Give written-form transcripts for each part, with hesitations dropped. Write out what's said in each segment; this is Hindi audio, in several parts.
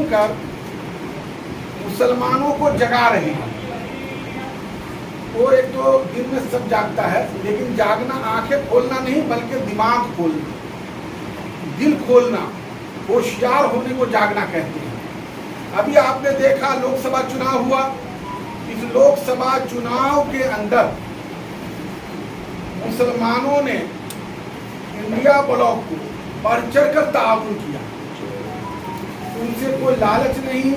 मिलकर मुसलमानों को जगा रहे हैं। वो एक तो दिन में सब जागता है, लेकिन जागना आंखें खोलना नहीं बल्कि दिमाग खोलना, दिल खोलना, होशियार होने को जागना कहते हैं। अभी आपने देखा लोकसभा चुनाव हुआ, इस लोकसभा चुनाव के अंदर मुसलमानों ने इंडिया ब्लॉक को बढ़ चढ़ कर ताउन किया। उनसे कोई लालच नहीं,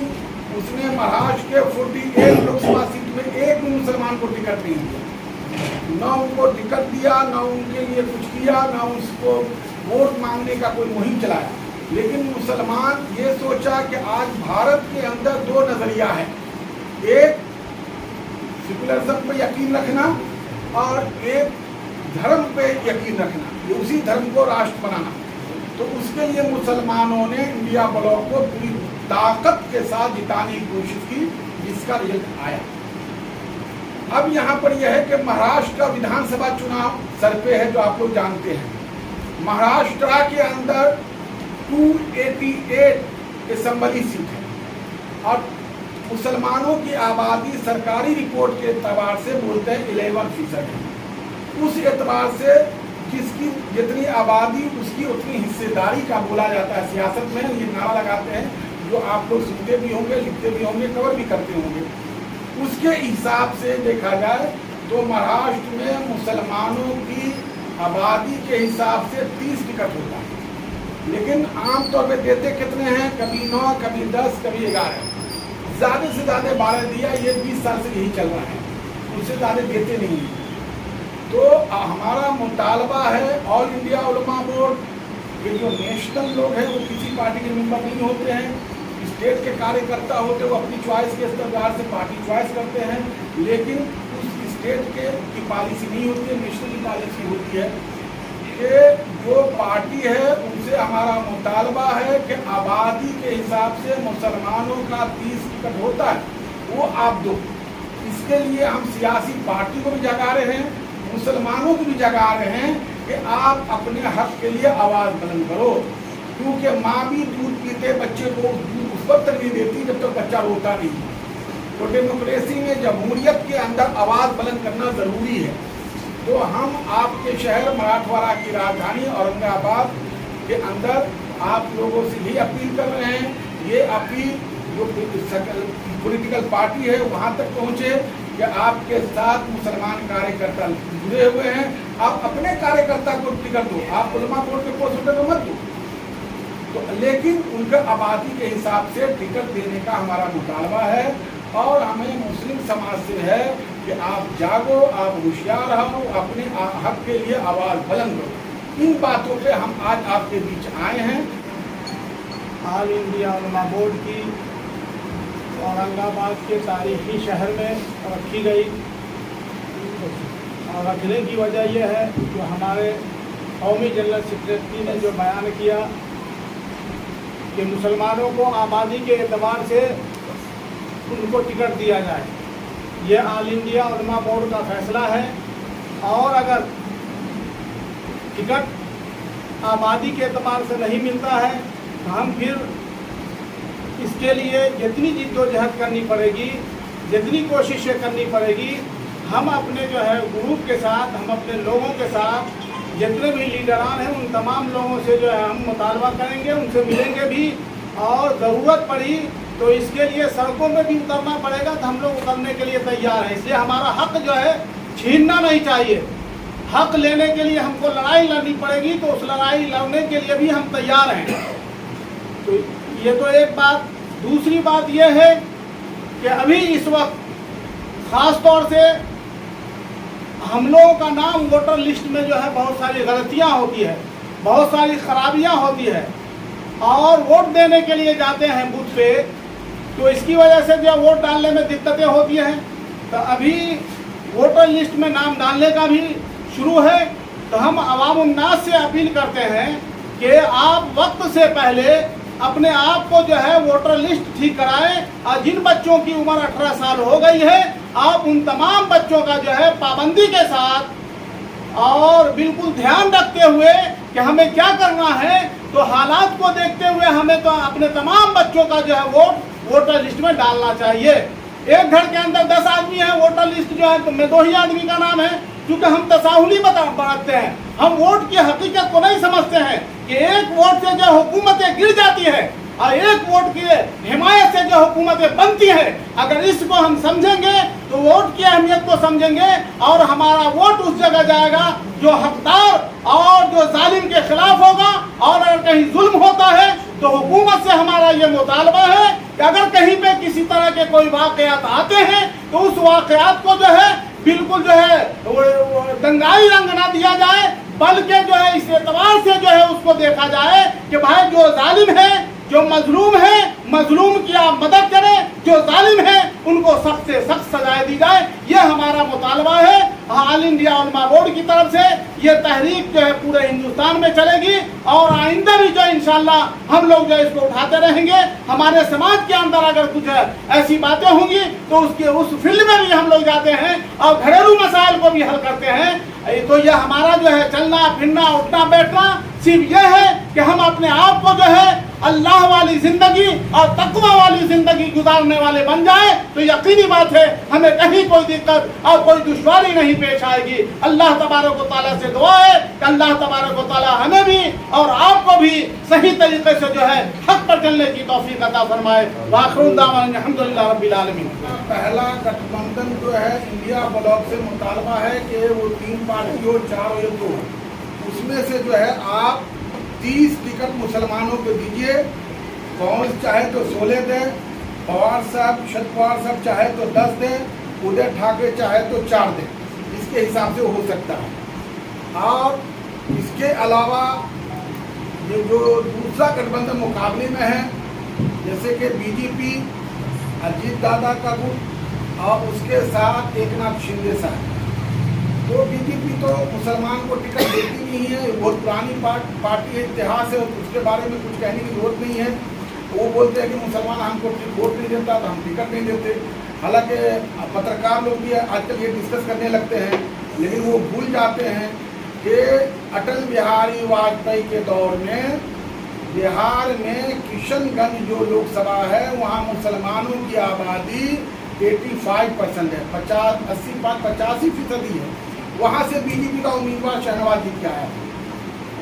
उसने महाराष्ट्र के 48 लोकसभा सीट में एक भी मुसलमान को टिकट नहीं दिया, न उनको टिकट दिया, न उनके लिए कुछ किया, न उसको वोट मांगने का कोई मुहिम चलाया। लेकिन मुसलमान ये सोचा कि आज भारत के अंदर दो नजरिया है, एक सेकुलरिज्म पे यकीन रखना और एक धर्म पे यकीन रखना, ये उसी धर्म को राष्ट्र बनाना। तो उसके लिए मुसलमानों ने इंडिया ब्लॉक को पूरी ताकत के साथ जिताने की कोशिश की, जिसका रिजल्ट आया। अब यहाँ पर यह है कि महाराष्ट्र का विधानसभा चुनाव सर पे है, जो आप लोग जानते हैं। महाराष्ट्र के अंदर 288 असम्बली सीट है और मुसलमानों की आबादी सरकारी रिपोर्ट के एतबार से बोलते हैं 11% है। उस एतबार से जिसकी जितनी आबादी उसकी उतनी हिस्सेदारी का बोला जाता है। सियासत में ये नारा लगाते हैं, जो आप लोग सुनते भी होंगे, लिखते भी होंगे, कवर भी करते होंगे। उसके हिसाब से देखा जाए तो महाराष्ट्र में मुसलमानों की आबादी के हिसाब से 30 टिकट होता है, लेकिन आमतौर पे देते कितने हैं, कभी 9, कभी 10, कभी 11, ज़्यादा से ज़्यादा 12 दिया। ये 20 साल से यही चल रहा है, उससे ज़्यादा देते नहीं हैं। तो हमारा मुतालबा है ऑल इंडिया उलमा बोर्ड के जो नेशनल लोग हैं वो किसी पार्टी के मेंबर नहीं होते हैं, स्टेट के कार्यकर्ता होते हैं, वो अपनी चॉइस के इस्तेमाल से पार्टी चॉइस करते हैं, लेकिन उस स्टेट की पॉलिसी नहीं होती है, नेशनल की पॉलिसी होती है कि जो पार्टी है उनसे हमारा मुतालबा है कि आबादी के हिसाब से मुसलमानों का 30 टिकट होता है, वो आप दो। इसके लिए हम सियासी पार्टी को भी जगा रहे हैं, मुसलमानों को भी जगा रहे हैं कि आप अपने हक के लिए आवाज़ बुलंद करो, क्योंकि माँ भी दूध पीते बच्चे को उस वक्त तक नहीं देती जब तक बच्चा रोता नहीं। तो डेमोक्रेसी में, जमहूरियत के अंदर आवाज़ बुलंद करना ज़रूरी है। तो हम आपके शहर मराठवाड़ा की राजधानी औरंगाबाद के अंदर आप लोगों से यही अपील कर रहे हैं, ये अपील जो पॉलिटिकल पार्टी है वहाँ तक पहुँचे कि आपके साथ मुसलमान कार्यकर्ता जुड़े हुए हैं। आप अपने कार्यकर्ता को टिकट दो, आप उलमा बोर्ड के पोस्ट होल्डर को मत दो, तो लेकिन उनके आबादी के हिसाब से टिकट देने का हमारा मुतालबा है। और हमें मुस्लिम समाज से है कि आप जागो, आप होशियार रहो, अपने हक के लिए आवाज़ बुलंद करो। इन बातों पे हम आज आपके बीच आए हैं। ऑल इंडिया उलमा बोर्ड की औरंगाबाद के तारीखी शहर में रखी गई, और रखने की वजह यह है कि हमारे कौमी जनरल सेक्रेटरी ने जो बयान किया कि मुसलमानों को आबादी के एतबार से उनको टिकट दिया जाए, ये ऑल इंडिया उलमा बोर्ड का फैसला है। और अगर टिकट आबादी के एतबार से नहीं मिलता है तो हम फिर इसके लिए जितनी जिद्दोजहद करनी पड़ेगी, जितनी कोशिशें करनी पड़ेगी, हम अपने जो है ग्रुप के साथ, हम अपने लोगों के साथ, जितने भी लीडरान हैं उन तमाम लोगों से जो है हम मुतालबा करेंगे, उनसे मिलेंगे भी, और ज़रूरत पड़ी तो इसके लिए सड़कों में भी उतरना पड़ेगा, तो हम लोग उतरने के लिए तैयार हैं। इसलिए हमारा हक जो है छीनना नहीं चाहिए। हक लेने के लिए हमको लड़ाई लड़नी पड़ेगी, तो उस लड़ाई लड़ने के लिए भी हम तैयार हैं। तो ये तो एक बात। दूसरी बात यह है कि अभी इस वक्त ख़ास तौर से हम लोगों का नाम वोटर लिस्ट में जो है बहुत सारी गलतियां होती है, बहुत सारी खराबियां होती है, और वोट देने के लिए जाते हैं बूथ पे, तो इसकी वजह से जो वोट डालने में दिक्कतें होती हैं। तो अभी वोटर लिस्ट में नाम डालने का भी शुरू है। तो हम अवाम उन्नास से अपील करते हैं कि आप वक्त से पहले अपने आप को जो है वोटर लिस्ट ठीक कराएं, और जिन बच्चों की उम्र 18 साल हो गई है, आप उन तमाम बच्चों का जो है पाबंदी के साथ और बिल्कुल ध्यान रखते हुए कि हमें क्या करना है, तो हालात को देखते हुए हमें तो अपने तमाम बच्चों का जो है वोट वोटर लिस्ट में डालना चाहिए। एक घर के अंदर 10 आदमी है, वोटर लिस्ट जो है तो में 2 ही आदमी का नाम है, क्योंकि हम तसाहुली बरतते हैं। हम वोट की हकीकत को नहीं समझते हैं कि एक वोट से जो हुकूमतें गिर जाती है और एक वोट की हिमायत से जो हुकूमतें बनती है। अगर इसको हम समझेंगे तो वोट की अहमियत को समझेंगे और हमारा वोट उस जगह जाएगा जो हकदार और जो जालिम के खिलाफ होगा। और अगर कहीं जुल्म होता है तो हुकूमत से हमारा ये मुतालबा है कि अगर कहीं पे किसी तरह के कोई वाकयात आते हैं तो उस वाकयात को जो है बिल्कुल जो है दंगाई रंग ना दिया जाए, बल्कि जो है इस एतबार से जो है उसको देखा जाए कि भाई जो जालिम है, जो मजलूम है, मजलूम की आप मदद करें, जो जालिम है उनको सख्त से सख्त सजाएं दी जाए। ये हमारा मुतालबा है। ऑल इंडिया उलमा बोर्ड की तरफ से ये तहरीक जो है पूरे हिंदुस्तान में चलेगी और आइंदा भी जो इंशाल्लाह हम लोग जो है इसको उठाते रहेंगे। हमारे समाज के अंदर अगर कुछ ऐसी बातें होंगी तो उसके उस फील्ड में भी हम लोग जाते हैं और घरेलू मसाइल को भी हल करते हैं। तो यह हमारा जो है चलना फिरना उठना बैठना सिर्फ यह है कि हम अपने आप को जो है अल्लाह वाली जिंदगी और तकवा वाली जिंदगी गुजारने वाले बन जाए तो यकीनी बात है हमें कहीं कोई दिक्कत और कोई दुश्वारी नहीं पेश आएगी। अल्लाह तबारक व तआला से दुआ है कि अल्लाह तबारक व तआला हमें भी और आपको भी सही तरीके से जो है हक पर चलने की तौफीक अता फरमाए। वाखिर दावाना अल्हम्दुलिल्लाह रब्बिल आलमीन। पहला गठबंधन जो है इंडिया ब्लॉक से मुतालबा है कि वो 3 पार्टी हो, 4 हो या 2 हो, उसमें से जो है आप 30 टिकट मुसलमानों को दीजिए। कांग्रेस चाहे तो 16 दें, पवार साहब शरद पवार साहब चाहे तो 10 दें, उदय ठाकरे चाहे तो 4 दें। इसके हिसाब से हो सकता है। और इसके अलावा ये जो दूसरा गठबंधन मुकाबले में है, जैसे कि बीजेपी अजीत दादा का गुट और उसके साथ एकनाथ शिंदे साहब, तो बीजेपी तो मुसलमान को टिकट देती नहीं है। बहुत पुरानी पार्टी है, इतिहास है, उसके बारे में कुछ कहने की जरूरत नहीं है। वो बोलते हैं कि मुसलमान हमको वोट नहीं देता तो हम टिकट नहीं देते। हालांकि पत्रकार लोग भी आजकल ये डिस्कस करने लगते हैं, लेकिन वो भूल जाते हैं कि अटल बिहारी वाजपेयी के दौर में बिहार में किशनगंज जो लोकसभा है वहाँ मुसलमानों की आबादी 85% है, 85% है। वहाँ से बीजेपी का उम्मीदवार शहनवाज जीत के आया।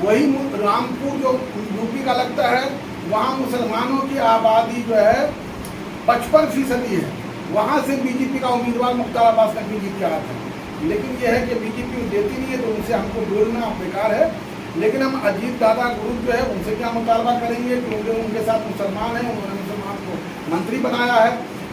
वही रामपुर जो यूपी का लगता है वहाँ मुसलमानों की आबादी जो है 55% है, वहाँ से बीजेपी का उम्मीदवार मुख्तार अब्बास नकवी जीत के आया था। लेकिन यह है कि बीजेपी देती नहीं है तो उनसे हमको बोलना बेकार है। लेकिन हम अजीत दादा ग्रुप जो है उनसे क्या मुतालबा करेंगे, क्योंकि उनके साथ मुसलमान हैं, उन्होंने मुसलमान को मंत्री बनाया है।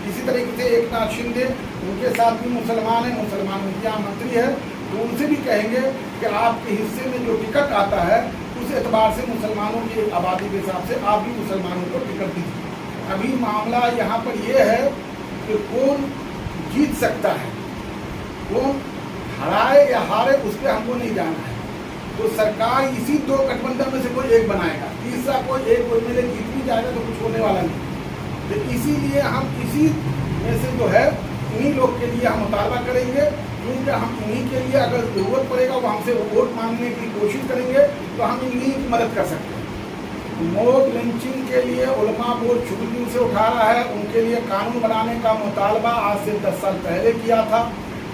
इसी तरीके से एकनाथ शिंदे उनके साथ भी मुसलमान हैं, मुसलमान उनके यहाँ मंत्री है, तो उनसे भी कहेंगे कि आपके हिस्से में जो टिकट आता है उस एतबार से मुसलमानों की आबादी के हिसाब से आप भी मुसलमानों को टिकट दीजिए। अभी मामला यहाँ पर यह है कि कौन जीत सकता है, कौन हराए या हारे उस पर हमको नहीं जाना है। तो सरकार इसी 2 गठबंधन में से कोई एक बनाएगा, तीसरा कोई एक कोई मिले जीत भी जाएगा तो कुछ होने वाला नहीं। तो इसीलिए हम इसी में से जो है इन्हीं लोग के लिए हम मुतालबा करेंगे, क्योंकि हम इन्हीं के लिए अगर जरूरत पड़ेगा वो हमसे वोट मांगने की कोशिश करेंगे तो हम इन्हीं की मदद कर सकते हैं। मॉब लिंचिंग के लिए उलमा बोर्ड शुरू दिन से उठा रहा है, उनके लिए कानून बनाने का मुतालबा आज से 10 साल पहले किया था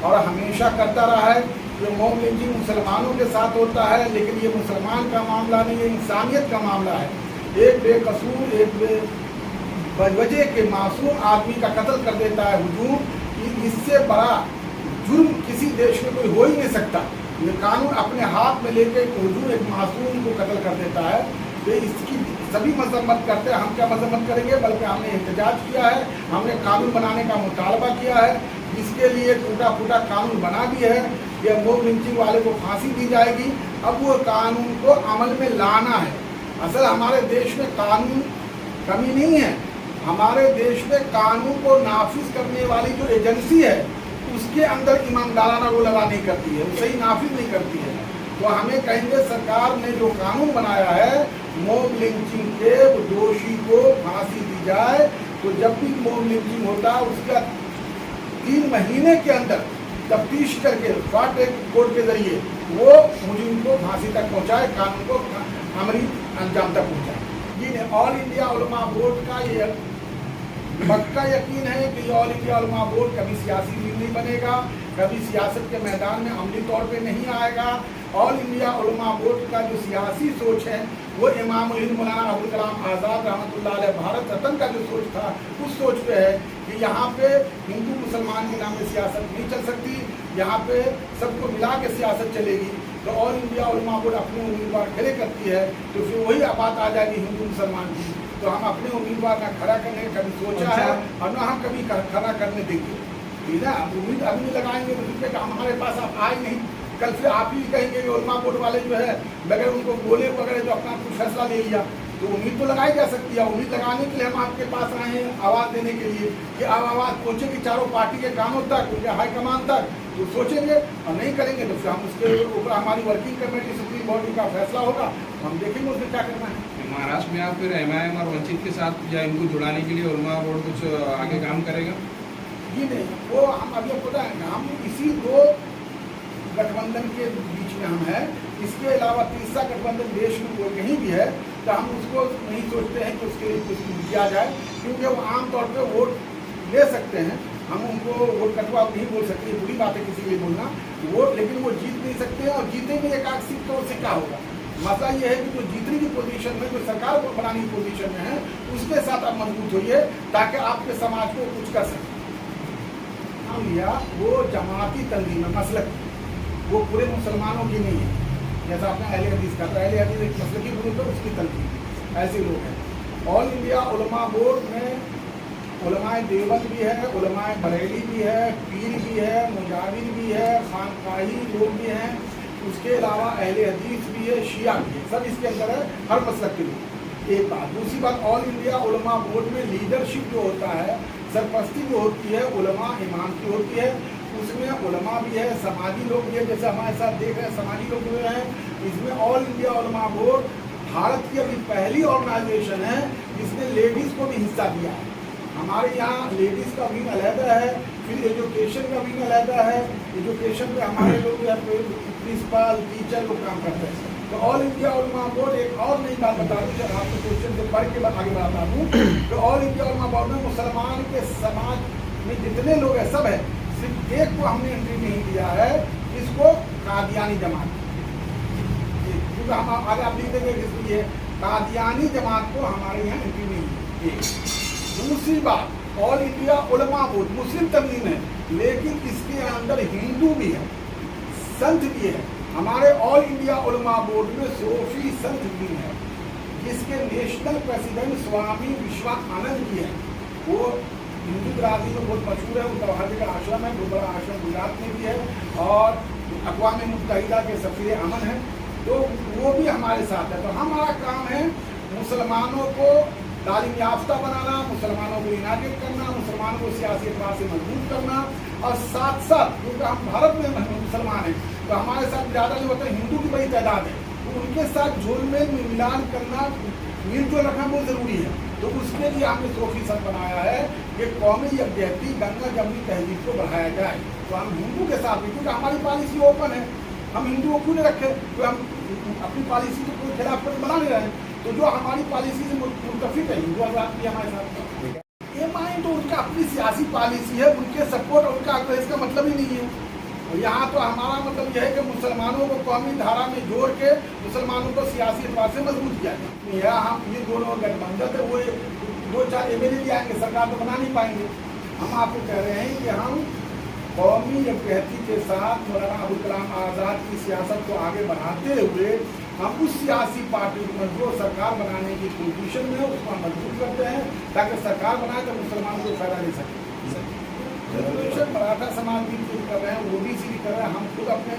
और हमेशा करता रहा है। जो मॉब लिंचिंग मुसलमानों के साथ होता है, लेकिन ये मुसलमान का मामला नहीं है, इंसानियत का मामला है। एक बेकसूर एक वजह के मासूम आदमी का कत्ल कर देता है हुजूम, इससे बड़ा जुर्म किसी देश में कोई हो ही नहीं सकता। ये कानून अपने हाथ में लेके हुजूम एक मासूम को कत्ल कर देता है। तो इसकी सभी मजम्मत करते हैं। हम क्या मजम्मत करेंगे, बल्कि हमने एहतजाज किया है, हमने कानून बनाने का मुतालबा किया है, जिसके लिए टूटा फूटा कानून बना भी है। यह मॉब लिंचिंग वाले को फांसी दी जाएगी। अब वो कानून को अमल में लाना है। असल हमारे देश में कानून कमी नहीं है, हमारे देश में कानून को नाफिज करने वाली जो एजेंसी है उसके अंदर ईमानदाराना वो लगा नहीं करती है, वो सही नाफिज नहीं करती है। तो हमें कहेंगे सरकार ने जो कानून बनाया है मॉब लिंचिंग के दोषी को फांसी दी जाए। तो जब भी मॉब लिंचिंग होता है उसका 3 महीने के अंदर तफ्तीश करके फास्ट ट्रैक कोर्ट के जरिए वो मुजरिम को फांसी तक पहुंचाए, कानून को अमली अंजाम तक पहुंचाए। ये ऑल इंडिया उलमा बोर्ड का ये पक्का यकीन है कि ऑल इंडिया उलमा बोर्ड कभी सियासी लीग नहीं बनेगा, कभी सियासत के मैदान में अमली तौर पे नहीं आएगा। ऑल इंडिया उलमा बोर्ड का जो सियासी सोच है वो इमाम हिंद मौलाना अबुल कलाम आज़ाद रहमतुल्लाह अलैह भारत रत्न का जो सोच था उस सोच पे है कि यहाँ पे हिंदू मुसलमान के नाम में सियासत नहीं चल सकती, यहाँ पे सबको मिला के सियासत चलेगी। तो ऑल इंडिया उलमा बोर्ड अपने उम्मीदवार खड़े करती है तो फिर वही बात आ जाएगी हिंदू मुसलमान की। तो हम अपने उम्मीदवार ना खड़ा करने का कभी सोचा है और ना हम कभी खड़ा करने देंगे, ठीक है। उम्मीद अभी नहीं लगाएंगे तो फिर हमारे पास आप आए नहीं, कल फिर आप ही कहेंगे कि उलमा बोर्ड वाले जो है बगैर उनको बोले वगैरह जो अपना कुछ फैसला ले लिया। तो उम्मीद तो लगाई जा सकती है, उम्मीद लगाने के लिए हम आपके पास आए हैं आवाज़ देने के लिए कि अब आवाज़ पहुँचेगी चारों पार्टी के कानों तक, उनके हाईकमान तक। तो सोचेंगे और नहीं करेंगे तो फिर हम उसके ऊपर हमारी वर्किंग कमेटी सुप्रीम बॉडी का फैसला होगा, हम देखेंगे उसमें क्या करना है। महाराष्ट्र में आप फिर MIM और वंचित के साथ या इनको जुड़ाने के लिए उलमा बोर्ड कुछ आगे काम करेगा? जी नहीं, वो हम अभी पता है हम इसी दो गठबंधन के बीच में हम हैं। इसके अलावा तीसरा गठबंधन देश में कोई कहीं भी है तो हम उसको नहीं सोचते हैं कि उसके लिए कुछ किया जाए, क्योंकि वो आमतौर पे वोट ले सकते हैं, हम उनको वोट कटवा नहीं बोल सकते, बुरी बात है किसी के लिए बोलना वोट, लेकिन वो जीत नहीं सकते हैं। और जीतेंगे एक आध सीट तो उससे क्या होगा। मसला ये है कि जो जीतने की पोजीशन में, जो सरकार को बनाने की पोजीशन में है, उसके साथ आप मजबूत होइए ताकि आपके समाज को कुछ कर सकें। हम लिया वो जमाती तंजीम है, मसलक, वो पूरे मुसलमानों की नहीं है। जैसा आपने अहले हदीस कहा, अहले हदीस एक मसलकी ग्रुप है, उसकी तंजीम ऐसे लोग हैं। ऑल इंडिया उलमा बोर्ड में उलमाए देवबंद भी है, उलमाए बरेली भी है, पीर भी है, मुजाहिद भी है, खानकाही लोग भी हैं, उसके अलावा अहले हदीस भी है, शिया भी है, सब इसके अंदर है, हर मसलक के लोग। एक बात। दूसरी बात, ऑल इंडिया उलमा बोर्ड में लीडरशिप जो होता है, सरपरस्ती जो होती है उलमा इमाम की होती है, उसमें उलमा भी है, समाजी लोग भी है, जैसे हमारे साथ देख रहे हैं समाजी लोग भी हैं। इसमें ऑल इंडिया उलमा बोर्ड भारत की अभी पहली ऑर्गेनाइजेशन है जिसने लेडीज़ को भी हिस्सा दिया है। हमारे यहाँ लेडीज़ का विंग अलहदा है, फिर एजुकेशन का विंग अलहदा है। एजुकेशन में हमारे लोग प्रिंसिपल टीचर लोग काम करते हैं। तो ऑल इंडिया उलमा बोर्ड एक और नई बात बता दूँ, जब आपको क्वेश्चन से पढ़ के आगे बढ़ाता हूँ, तो ऑल इंडिया उलमा बोर्ड में मुसलमान के समाज में जितने लोग हैं सब है, सिर्फ एक को हमने एंट्री नहीं दिया है, इसको कादियानी जमात, क्योंकि हम आगे आप लिख देंगे इसलिए कादियानी जमात को हमारे यहाँ एंट्री नहीं है। दूसरी बात, ऑल इंडिया उलमा बोर्ड मुस्लिम तंजीम है, लेकिन इसके अंदर हिंदू भी है, संत भी है। हमारे ऑल इंडिया उलमा बोर्ड में सूफी संत भी है, जिसके नेशनल प्रेसिडेंट स्वामी विश्वानंद जी हैं। वो हिंदू बिरादरी में बहुत मशहूर है, उनका वहाँ का आश्रम है, बहुत बड़ा आश्रम गुजरात में भी है और अक़वाम मुत्तहिदा के सफ़ीर अमन है, तो वो भी हमारे साथ है। तो हमारा काम है मुसलमानों को तालीम याफ्ता बनाना, मुसलमानों को यूनाइटेड करना, मुसलमानों को सियासी एतबार से मजबूत करना, और साथ साथ क्योंकि हम भारत में मुसलमान हैं तो हमारे साथ ज़्यादा जो होता है हिंदू की बड़ी तादाद है, तो उनके साथ झोलमेल मिलान करना, मिलजुल रखना बहुत ज़रूरी है। तो उसके लिए हमने सूफी संत बनाया है कि कौमी यकजहती गंगा जमनी तहजीब को बढ़ाया जाए। तो हम हिंदू के साथ भी, क्योंकि हमारी पॉलिसी ओपन है, हम हिंदुओं को नहीं रखे, तो हम अपनी पॉलिसी के कोई खिलाफ बना नहीं रहे। तो जो हमारी पॉलिसी से मुतफिक है हिंदू आज़ाद भी हमारे साथ। MIM तो उनका अपनी सियासी पॉलिसी है, उनके सपोर्ट और उनका आग्रह, इसका मतलब ही नहीं है। और यहाँ तो हमारा मतलब यह है कि मुसलमानों को कौमी धारा में जोड़ के मुसलमानों को सियासी एतबार से मजबूत किया जाए। यहाँ हम ये दोनों गठबंधन है, वो 2-4 MLA आएंगे, सरकार तो बना नहीं पाएंगे। हम आपको कह रहे हैं कि हम कौमी यकजहती के साथ मौलाना अबुल कलाम आज़ाद की सियासत को आगे बढ़ाते हुए हम उस सियासी पार्टी को मजबूत सरकार बनाने की पोजीशन में उसको मजबूत करते हैं, ताकि सरकार बनाए तो मुसलमानों को फायदा ले सके। रेगुलेशन मराठा समाज भी कर रहे हैं, OBC भी कर रहे हैं। हम खुद अपने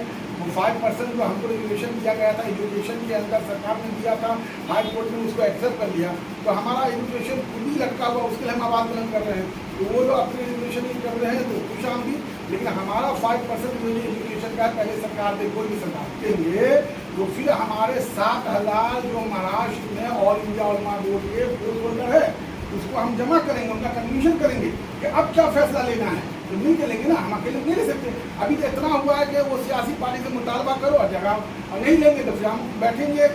5% जो हमको रेगुलेशन दिया गया था एजुकेशन के अंदर, सरकार ने दिया था, हाई कोर्ट ने उसको एक्सेप्ट कर लिया, तो हमारा एजुकेशन खुद ही लटका हुआ, उसके लिए हम आवाज़ बुलंद कर रहे हैं। तो वो लोग अपने रेगुलेशन ही कर रहे हैं तो खुश आमदी, लेकिन हमारा 5% जो एजुकेशन का पहले सरकार दे, कोई भी सरकार देंगे, तो फिर हमारे 7,000 जो महाराष्ट्र में ऑल इंडिया उलमा बोर्ड के पोस्ट होल्डर है, उसको हम जमा करेंगे, उनका कन्फ्यूजन करेंगे कि अब क्या फैसला लेना है। तो मिल के लेंगे ना, हम अकेले नहीं ले सकते। अभी तो इतना हुआ है कि वो सियासी पार्टी से मुतालबा करो और जगह और नहीं लेंगे तो फिर हम बैठेंगे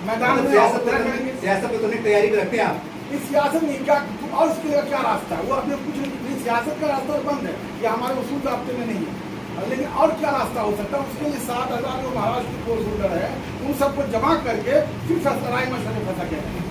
मैदान में सियासत तय करेंगे। सियासत में तो नहीं तैयारी रखते हैं आप? इस सियासत में क्या और इसके लिए क्या रास्ता है? वो अपने कुछ नहीं, सियासत का रास्ता बंद है, ये हमारे उसूल रास्ते में नहीं है। लेकिन और क्या रास्ता हो सकता है? उसके लिए 7,000 जो महाराष्ट्र के फोर्स होल्डर है उन सबको जमा करके फिर राय मशवरे फंसा गया है।